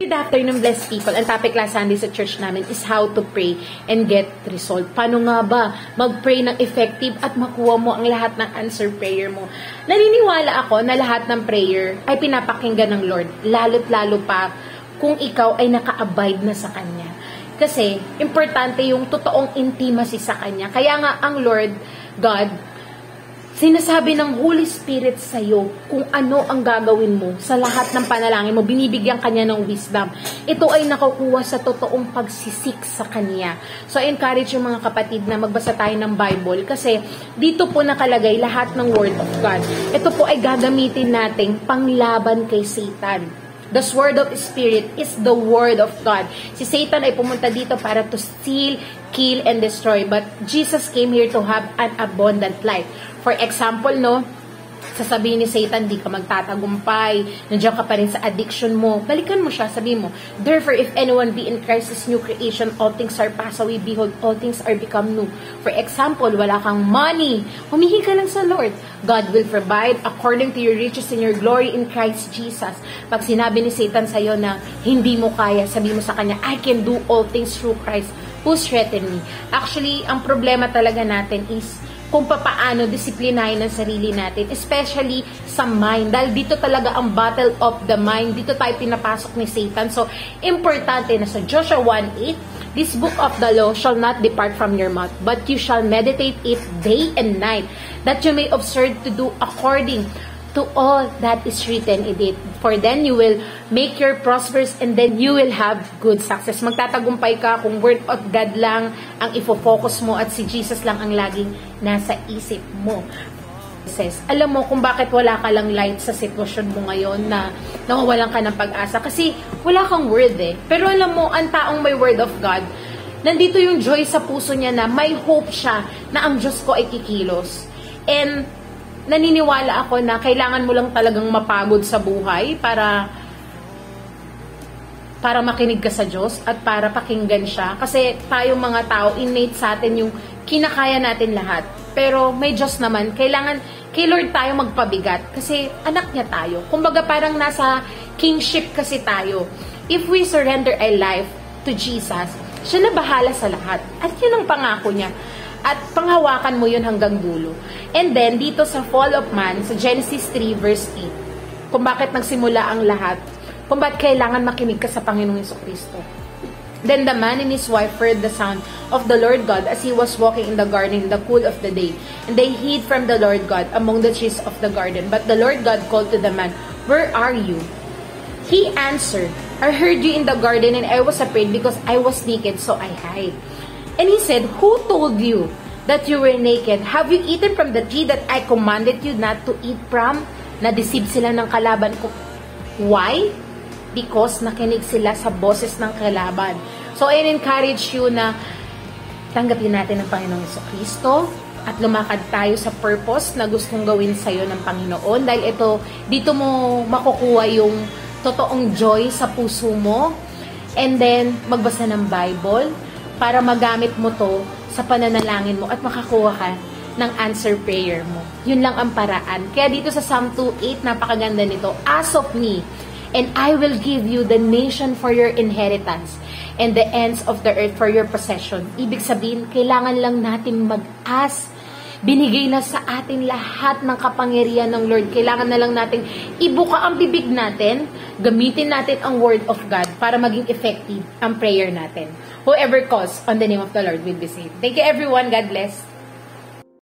Good afternoon, blessed people. Ang topic last Sunday sa church namin is how to pray and get result. Paano nga ba mag-pray ng effective at makuha mo ang lahat ng answer prayer mo? Naniniwala ako na lahat ng prayer ay pinapakinggan ng Lord, lalo't lalo pa kung ikaw ay naka-abide na sa Kanya. Kasi, importante yung totoong intimacy sa Kanya. Kaya nga ang Lord, God, sinasabi ng Holy Spirit sa iyo kung ano ang gagawin mo sa lahat ng panalangin mo. Binibigyan Kanya ng wisdom. Ito ay nakukuha sa totoong pagsisik sa Kanya. So, I encourage yung mga kapatid na magbasa tayo ng Bible kasi dito po nakalagay lahat ng Word of God. Ito po ay gagamitin nating panglaban kay Satan. The sword of Spirit is the word of God. Si Satan ay pumunta dito para to steal, kill, and destroy. But Jesus came here to have an abundant life. For example, no, sasabihin ni Satan, di ka magtatagumpay, nandiyan ka pa rin sa addiction mo. Balikan mo siya, sabihin mo, therefore, if anyone be in Christ is new creation, all things are passed away, behold, all things are become new. For example, wala kang money, humihi ka lang sa Lord. God will provide according to your riches and your glory in Christ Jesus. Pag sinabi ni Satan sa'yo na hindi mo kaya, sabihin mo sa kanya, I can do all things through Christ who strengthened me. Actually, ang problema talaga natin is kung paano disiplinahin ang sarili natin, especially sa mind. Dahil dito talaga ang battle of the mind. Dito tayo pinapasok ni Satan. So, importante na sa Joshua 1:8, this book of the law shall not depart from your mouth, but you shall meditate it day and night, that you may observe to do according to all that is written in it. For then you will make your prosperous and then you will have good success. Magtatagumpay ka kung word of God lang ang ifo-focus mo at si Jesus lang ang laging nasa isip mo. Alam mo kung bakit wala ka lang light sa sitwasyon mo ngayon na nawawalan ka ng pag-asa? Kasi wala kang word eh. Pero alam mo, ang taong may word of God, nandito yung joy sa puso niya na may hope siya na ang Diyos ko ay kikilos. And naniniwala ako na kailangan mo lang talagang mapagod sa buhay para makinig ka sa Diyos at para pakinggan siya. Kasi tayong mga tao, innate sa atin yung kinakaya natin lahat. Pero may Diyos naman, kailangan kay Lord tayo magpabigat kasi anak niya tayo. Kumbaga parang nasa kingship kasi tayo. If we surrender our life to Jesus, siya na bahala sa lahat. At yun ang pangako niya. At panghawakan mo yun hanggang dulo. And then, dito sa fall of man, sa Genesis 3 verse 8, kung bakit nagsimula ang lahat, kung bakit kailangan makinig ka sa Panginoong Jesucristo. Then the man and his wife heard the sound of the Lord God as he was walking in the garden in the cool of the day. And they hid from the Lord God among the trees of the garden. But the Lord God called to the man, "Where are you?" He answered, "I heard you in the garden and I was afraid because I was naked, so I hid." And he said, "Who told you that you were naked? Have you eaten from the tree that I commanded you not to eat from?" Na-deceive sila ng kalaban ko. Why? Because nakinig sila sa boses ng kalaban. So, I encourage you na tanggapin natin ang Panginoong Jesucristo at lumakad tayo sa purpose na gustong gawin sa'yo ng Panginoon. Dahil dito mo makukuha yung totoong joy sa puso mo. And then, magbasa ng Bible para magamit mo to sa pananalangin mo at makakuha ka ng answer prayer mo. Yun lang ang paraan. Kaya dito sa Psalm 2:8, napakaganda nito. "Ask of me, and I will give you the nation for your inheritance, and the ends of the earth for your possession." Ibig sabihin, kailangan lang natin mag-ask. Binigay na sa atin lahat ng kapangyarihan ng Lord. Kailangan na lang natin ibuka ang bibig natin, gamitin natin ang word of God para maging effective ang prayer natin. Whoever calls on the name of the Lord will be saved. Thank you everyone. God bless.